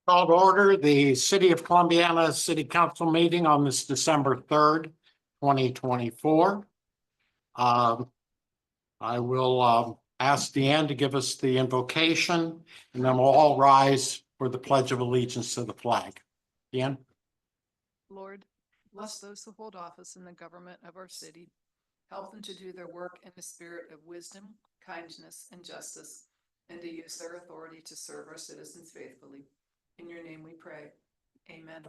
Call to order the City of Columbiana City Council meeting on this December 3rd, 2024. I will ask Deanne to give us the invocation, and then we'll all rise for the Pledge of Allegiance to the flag. Deanne? Lord, bless those who hold office in the government of our city. Help them to do their work in a spirit of wisdom, kindness, and justice, and to use their authority to serve our citizens faithfully. In your name we pray. Amen.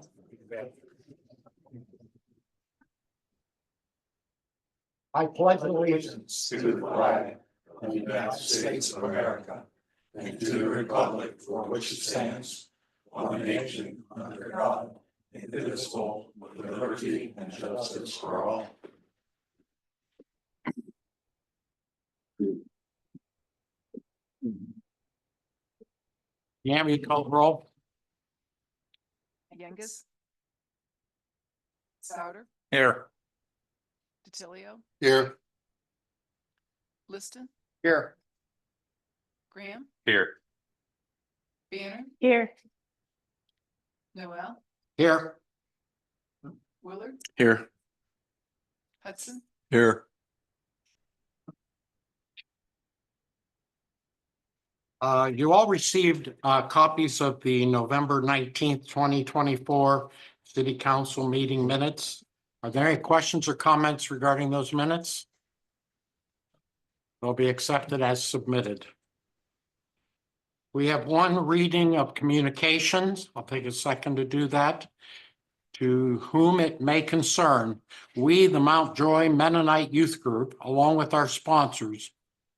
I pledge allegiance to the flag of the United States of America and to the republic for which it stands, one nation under God, indivisible, with liberty and justice for all. Deanne, will you call the roll? Yengus, Souter, Here. DiTilio, Here. Liston, Here. Graham, Here. Banner, Here. Noel, Here. Willard, Here. Hudson, Here. You all received copies of the November 19th, 2024 City Council meeting minutes. Are there any questions or comments regarding those minutes? They'll be accepted as submitted. We have one reading of communications. I'll take a second to do that. To whom it may concern, we, the Mount Joy Mennonite Youth Group, along with our sponsors,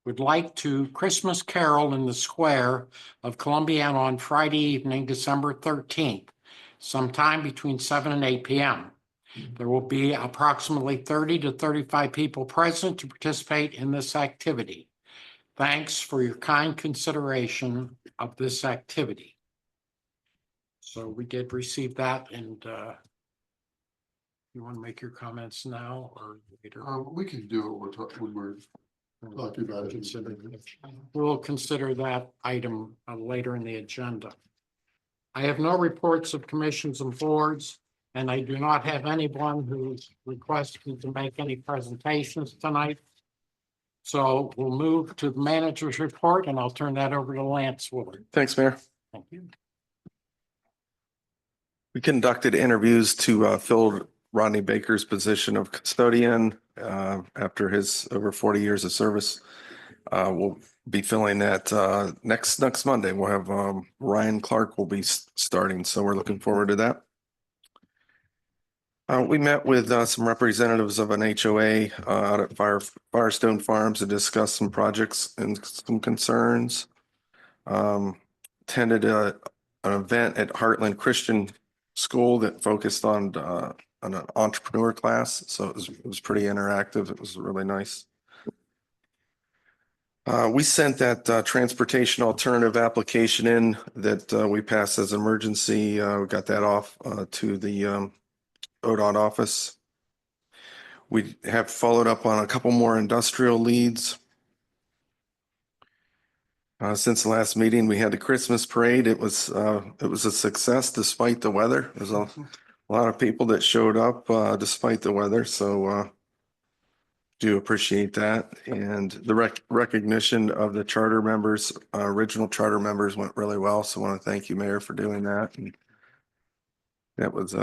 would like to Christmas carol in the square of Columbiana on Friday evening, December 13th, sometime between 7 and 8 p.m. There will be approximately 30 to 35 people present to participate in this activity. Thanks for your kind consideration of this activity. So we did receive that, and you want to make your comments now or later? We can do it when we're talking about it. We'll consider that item later in the agenda. I have no reports of commissions and boards, and I do not have anyone who's requested to make any presentations tonight. So we'll move to the manager's report, and I'll turn that over to Lance Willard. Thanks, Mayor. Thank you. We conducted interviews to fill Rodney Baker's position of custodian after his over 40 years of service. We'll be filling that next Monday. We'll have Ryan Clark will be starting, so we're looking forward to that. We met with some representatives of an HOA out at Firestone Farms to discuss some projects and some concerns. Attended an event at Heartland Christian School that focused on an entrepreneur class, so it was pretty interactive. It was really nice. We sent that transportation alternative application in that we passed as emergency. We got that off to the ODOT office. We have followed up on a couple more industrial leads. Since the last meeting, we had the Christmas parade. It was a success despite the weather. There's a lot of people that showed up despite the weather, so do appreciate that. And the recognition of the charter members, original charter members, went really well. So I want to thank you, Mayor, for doing that. And that was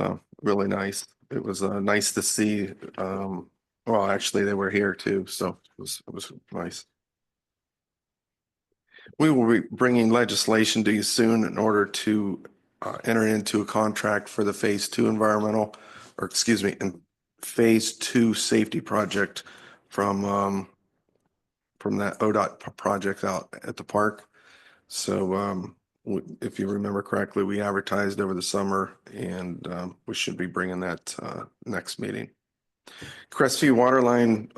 really nice. It was nice to see. Well, actually, they were here too, so it was nice. We will be bringing legislation to you soon in order to enter into a contract for the phase 2 environmental, or excuse me, in phase 2 safety project from that ODOT project out at the park. So if you remember correctly, we advertised over the summer, and we should be bringing that next meeting. Crestview Waterline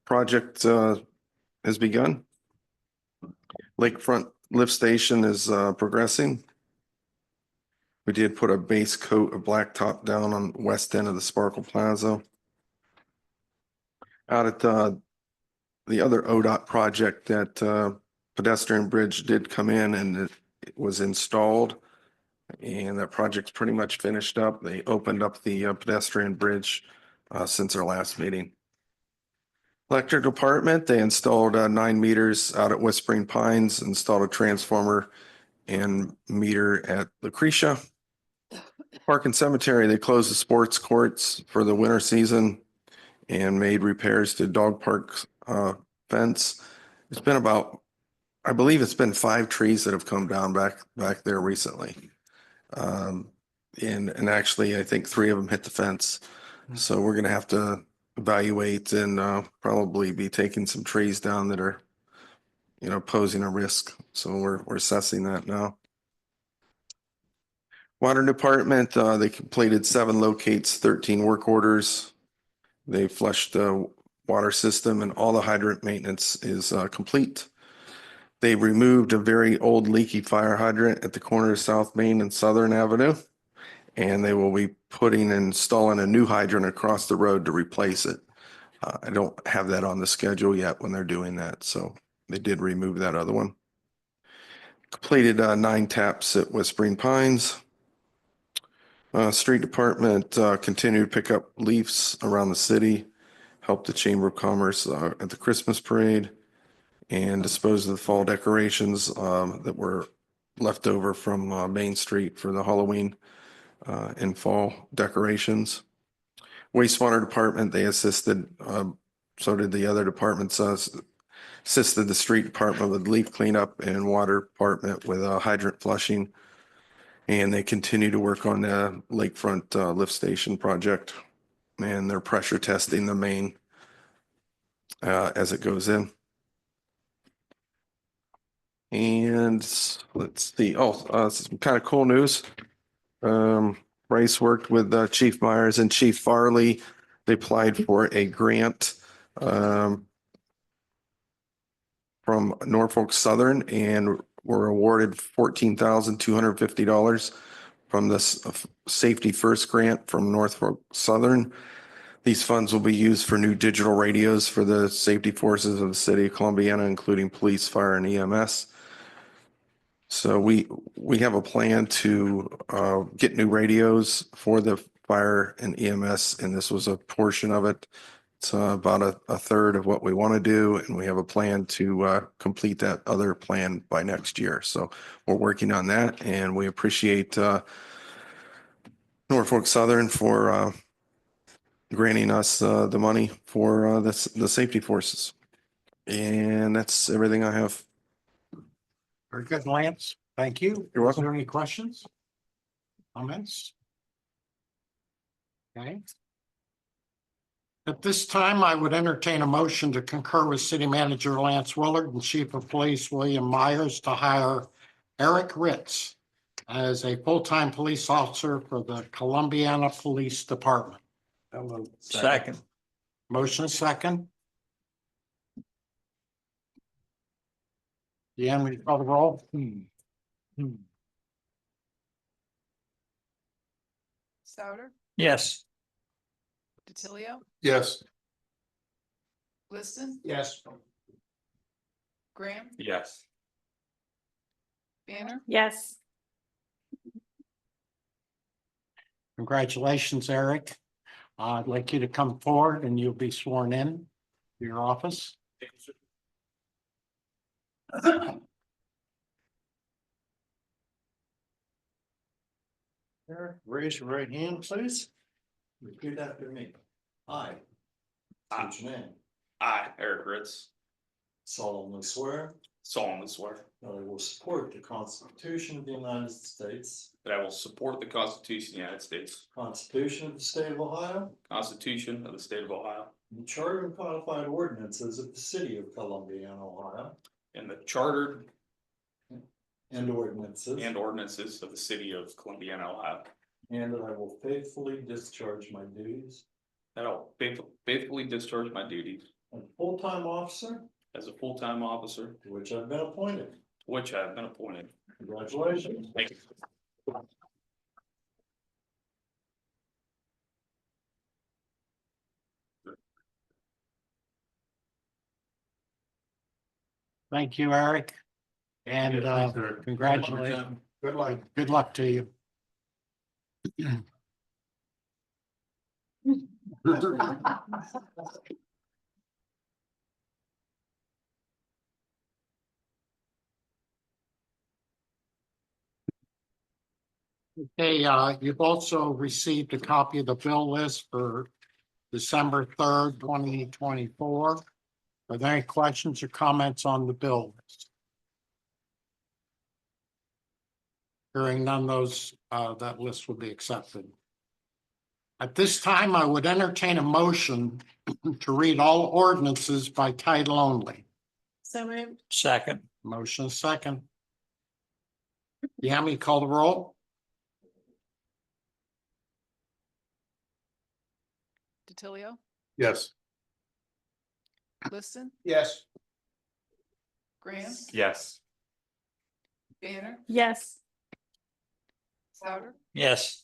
project has begun. Lakefront lift station is progressing. We did put a base coat of blacktop down on the west end of the Sparkle Plaza. Out at the other ODOT project, that pedestrian bridge did come in and it was installed. And that project's pretty much finished up. They opened up the pedestrian bridge since our last meeting. Electric department, they installed 9 meters out at Whispering Pines, installed a transformer and meter at Lucretia. Park and Cemetery, they closed the sports courts for the winter season and made repairs to dog park fence. It's been about, I believe it's been 5 trees that have come down back there recently. And actually, I think 3 of them hit the fence. So we're gonna have to evaluate and probably be taking some trees down that are, posing a risk. So we're assessing that now. Water Department, they completed 7 locates, 13 work orders. They flushed the water system and all the hydrant maintenance is complete. They removed a very old leaky fire hydrant at the corner of South Main and Southern Avenue. And they will be installing a new hydrant across the road to replace it. I don't have that on the schedule yet when they're doing that. So they did remove that other one. Completed 9 taps at Whispering Pines. Street Department continued to pick up leaves around the city, help the Chamber of Commerce at the Christmas parade, and dispose of the fall decorations that were left over from Main Street for the Halloween and fall decorations. Wastewater Department, they assisted, so did the other departments, assisted the Street Department with leaf cleanup and Water Department with hydrant flushing. And they continue to work on the lakefront lift station project, and they're pressure testing the main as it goes in. And let's see, some kind of cool news. Bryce worked with Chief Myers and Chief Farley. They applied for a grant from Norfolk Southern and were awarded $14,250 from this Safety First grant from Norfolk Southern. These funds will be used for new digital radios for the safety forces of the city of Columbiana, including police, fire, and EMS. So we have a plan to get new radios for the fire and EMS, and this was a portion of it. It's about a third of what we want to do, and we have a plan to complete that other plan by next year. So we're working on that, and we appreciate Norfolk Southern for granting us the money for the safety forces. And that's everything I have. Very good, Lance. Thank you. You're welcome. Is there any questions? Comments? Okay. At this time, I would entertain a motion to concur with City Manager Lance Willard and Chief of Police William Myers to hire Eric Ritz as a full-time police officer for the Columbiana Police Department. Second. Motion second. Deanne, will you call the roll? Souter, Yes. DiTilio, Yes. Liston, Yes. Graham, Yes. Banner, Yes. Congratulations, Eric. I'd like you to come forward and you'll be sworn in to your office. Eric, raise your right hand, please. Repeat after me. I. State your name. I, Eric Ritz, Solemnly swear solemnly swear that I will support the Constitution of the United States, that I will support the Constitution of the United States, Constitution of the State of Ohio, Constitution of the State of Ohio, and the Charter and codified ordinances of the City of Columbiana, Ohio, and the chartered and ordinances, and ordinances of the City of Columbiana, Ohio, and that I will faithfully discharge my duties that I will faithfully discharge my duties as a full-time officer as a full-time officer to which I've been appointed. to which I have been appointed. Congratulations. Thank you. Thank you, Eric. And Thanks, Eric. congratulations. Good luck. Good luck to you. Okay, you've also received a copy of the bill list for December 3rd, 2024. Are there any questions or comments on the bill list? Hearing none, that list will be accepted. At this time, I would entertain a motion to read all ordinances by title only. So moved. Second. Motion second. Yami, call the roll? DiTilio, Yes. Liston, Yes. Graham, Yes. Banner, Yes. Souter, Yes.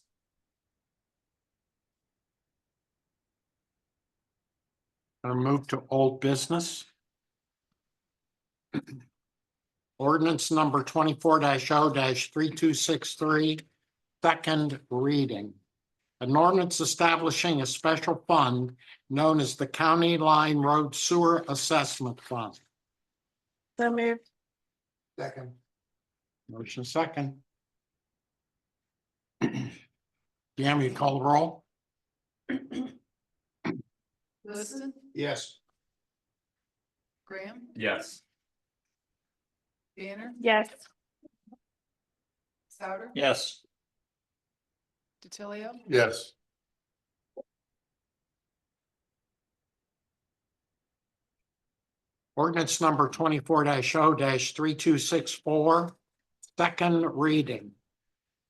Or move to old business. Ordinance number 24-0-3263, second reading. An ordinance establishing a special fund known as the County Line Road Sewer Assessment Fund. So moved. Second. Motion second. Yami, you call the roll? Liston, Yes. Graham, Yes. Banner, Yes. Souter, Yes. DiTilio, Yes. Ordinance number 24-0-3264, second reading.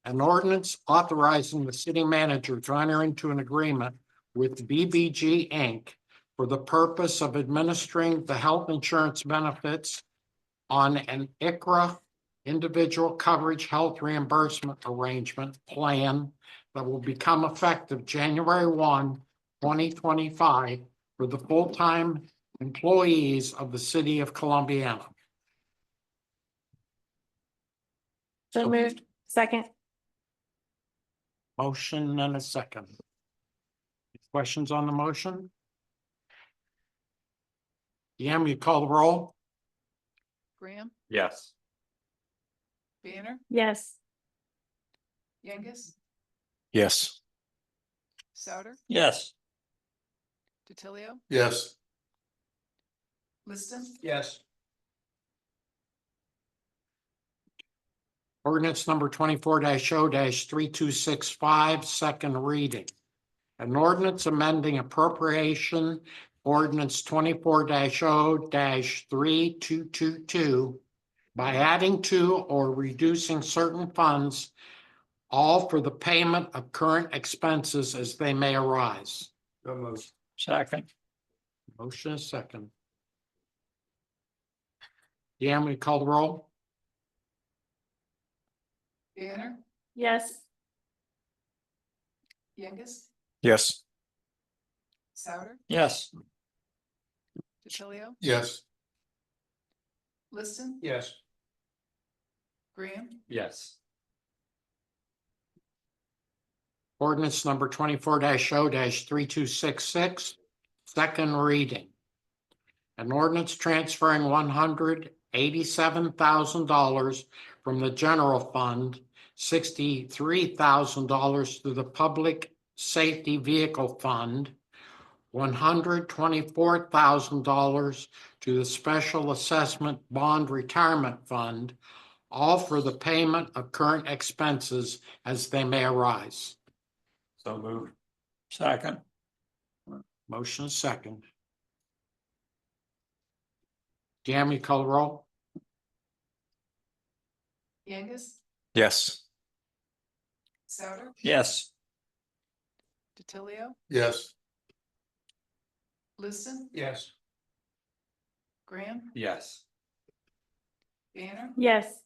An ordinance authorizing the city manager to enter into an agreement with BBG Inc. for the purpose of administering the health insurance benefits on an ICRA individual coverage health reimbursement arrangement plan that will become effective January 1, 2025 for the full-time employees of the city of Columbiana. So moved. Second. Motion and a second. Questions on the motion? Yam, you call the roll? Graham, Yes. Banner, Yes. Youngus, Yes. Souter, Yes. DiTilio, Yes. Liston, Yes. Ordinance number 24-0-3265, second reading. An ordinance amending appropriation ordinance 24-0-3222 by adding to or reducing certain funds, all for the payment of current expenses as they may arise. So moved. Second. Motion is second. Yam, we call the roll? Banner, Yes. Youngus, Yes. Souter, Yes. DiTilio, Yes. Liston, Yes. Graham, Yes. Ordinance number 24-0-3266, second reading. An ordinance transferring $187,000 from the general fund, $63,000 to the public safety vehicle fund, $124,000 to the special assessment bond retirement fund, all for the payment of current expenses as they may arise. So moved. Second. Motion is second. Yami, call the roll? Youngus, Yes. Souter, Yes. DiTilio, Yes. Liston, Yes. Graham, Yes. Banner, Yes.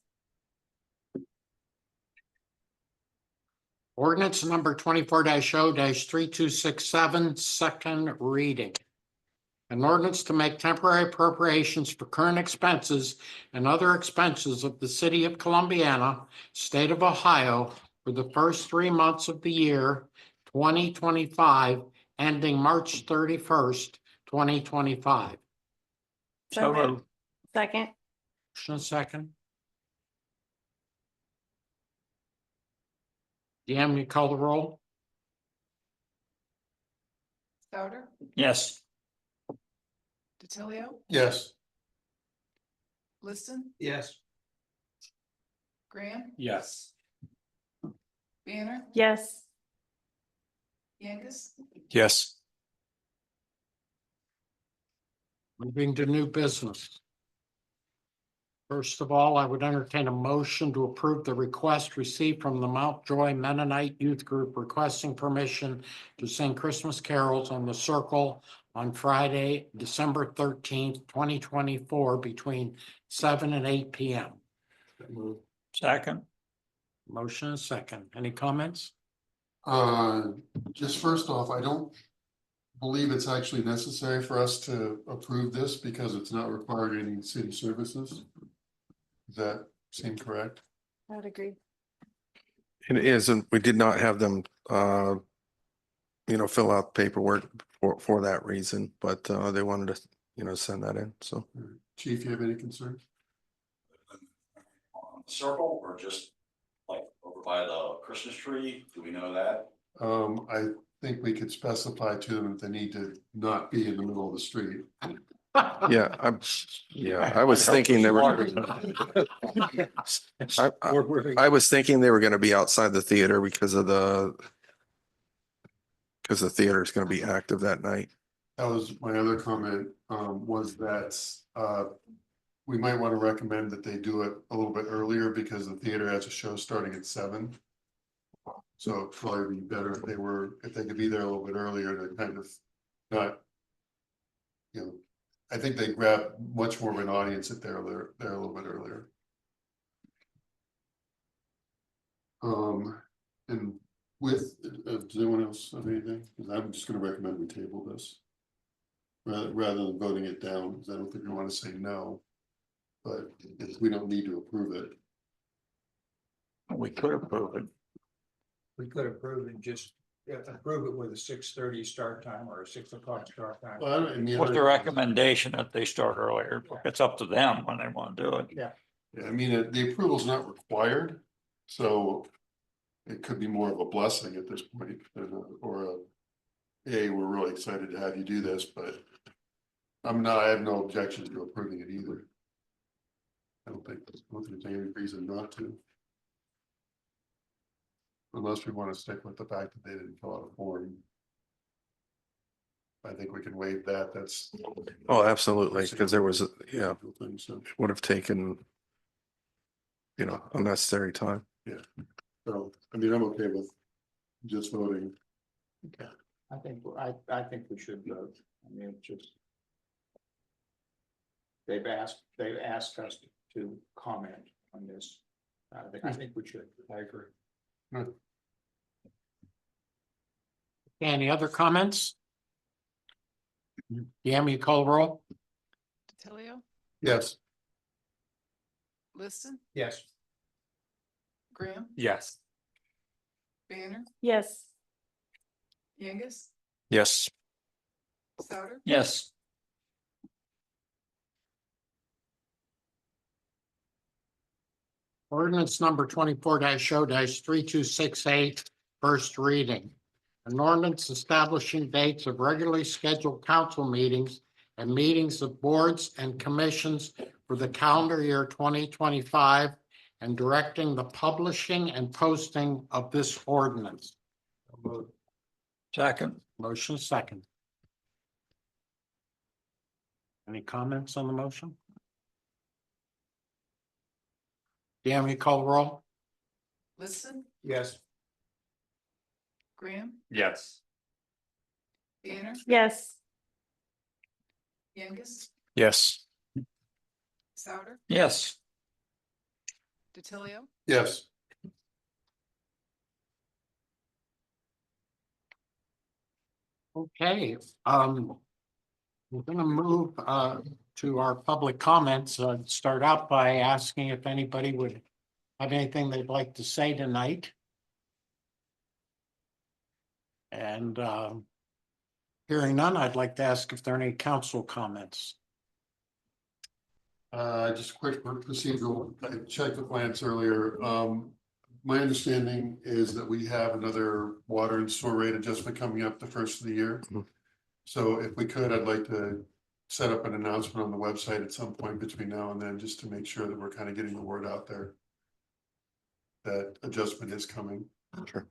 Ordinance number 24-0-3267, second reading. An ordinance to make temporary appropriations for current expenses and other expenses of the city of Columbiana, state of Ohio, for the first 3 months of the year 2025, ending March 31st, 2025. So moved. Second. Motion and second. Deanne, you call the roll? Souter, Yes. DiTilio, Yes. Liston, Yes. Graham, Yes. Banner, Yes. Angus, Yes. Moving to new business. First of all, I would entertain a motion to approve the request received from the Mount Joy Mennonite Youth Group requesting permission to sing Christmas carols on the Circle on Friday, December 13th, 2024, between 7 and 8 p.m. Second. Motion and second. Any comments? Just first off, I don't believe it's actually necessary for us to approve this because it's not required any city services. Does that seem correct? I would agree. It is, and we did not have them, fill out paperwork for that reason, but, they wanted to, send that in, so. Chief, you have any concerns? On the circle or just like over by the Christmas tree? Do we know that? I think we could specify to them that they need to not be in the middle of the street. Yeah, I was thinking they were, I was thinking they were gonna be outside the theater because the theater is gonna be active that night. That was my other comment, was that, we might want to recommend that they do it a little bit earlier because the theater has a show starting at 7. So it'd probably be better if they could be there a little bit earlier to kind of not, I think they grab much more of an audience if they're there a little bit earlier. And with, does anyone else have anything? Because I'm just gonna recommend we table this. Rather than voting it down, because I don't think we want to say no. But if we don't need to approve it. We could approve it. We could approve it, just approve it with a 6:30 start time or a 6 o'clock start time. Well, I mean, What's the recommendation that they start earlier? It's up to them when they want to do it. Yeah, I mean, the approval is not required, so it could be more of a blessing at this point, hey, we're really excited to have you do this, but I have no objections to approving it either. I don't think there's any reason not to. Unless we want to stick with the fact that they didn't fill out a form. I think we can waive that, that's. Oh, absolutely, because there was, So, would have taken, unnecessary time. so, I mean, I'm okay with just voting. Okay, I think we should vote. I mean, it's just. They've asked us to comment on this. I think we should. I agree. Any other comments? Deanne, you call the roll? DiTilio, Yes. Liston, Yes. Graham, Yes. Banner, Yes. Angus, Yes. Souter, Yes. Ordinance number 24-0-3268, first reading. An ordinance establishing dates of regularly scheduled council meetings and meetings of boards and commissions for the calendar year 2025 and directing the publishing and posting of this ordinance. Second. Motion second. Any comments on the motion? Deanne, you call the roll? Liston, Yes. Graham, Yes. Banner, Yes. Angus, Yes. Souter, Yes. DiTilio, Yes. Okay, we're gonna move to our public comments. Start out by asking if anybody would have anything they'd like to say tonight. And hearing none, I'd like to ask if there are any council comments. Just quick procedural, I checked the plans earlier. My understanding is that we have another water and sewer rate adjustment coming up the first of the year. Mhm. So if we could, I'd like to set up an announcement on the website at some point between now and then, just to make sure that we're kind of getting the word out there. That adjustment is coming. Sure.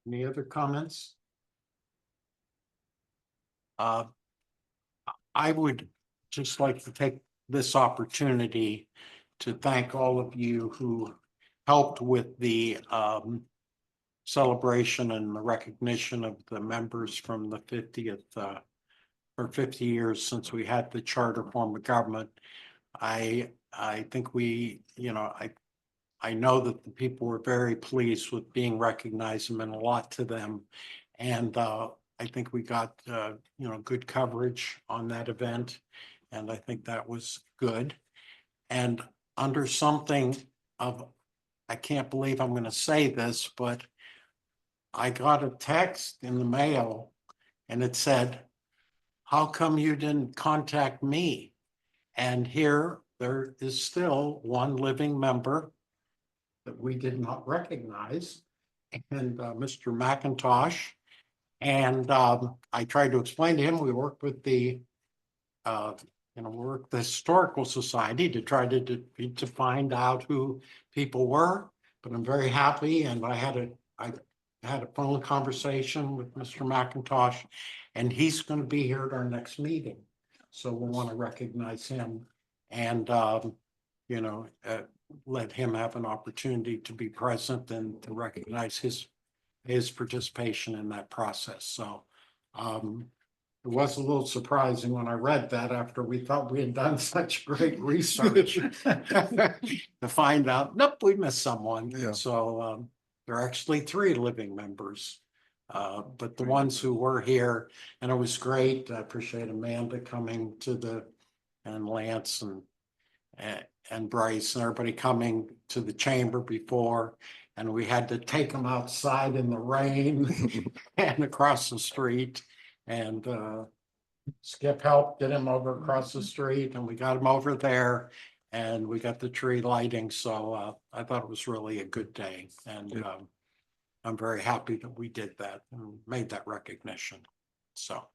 Any other comments? I would just like to take this opportunity to thank all of you who helped with the celebration and the recognition of the members from the 50th or 50 years since we had the charter form of government. I think we, I know that the people were very pleased with being recognized and meant a lot to them. And I think we got, good coverage on that event. And I think that was good. And under something of, I can't believe I'm going to say this, but I got a text in the mail and it said, how come you didn't contact me? And here there is still one living member that we did not recognize, and Mr. McIntosh. And I tried to explain to him, we worked with the, the Historical Society to try to find out who people were. But I'm very happy, and I had a phone conversation with Mr. McIntosh, and he's going to be here at our next meeting. So we'll want to recognize him and, let him have an opportunity to be present and to recognize his participation in that process. So it was a little surprising when I read that after we thought we had done such great research to find out, nope, we missed someone. Yeah. So there are actually 3 living members. But the ones who were here, and it was great. I appreciate Amanda coming and Lance and Bryce and everybody coming to the chamber before. And we had to take them outside in the rain and across the street. And Skip helped get him over across the street, and we got him over there. And we got the tree lighting. So I thought it was really a good day. And I'm very happy that we did that and made that recognition. So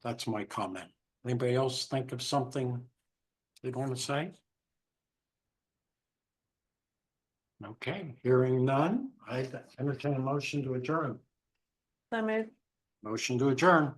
that's my comment. Anybody else think of something they'd want to say? Okay, hearing none, I entertain a motion to adjourn. So moved. Motion to adjourn.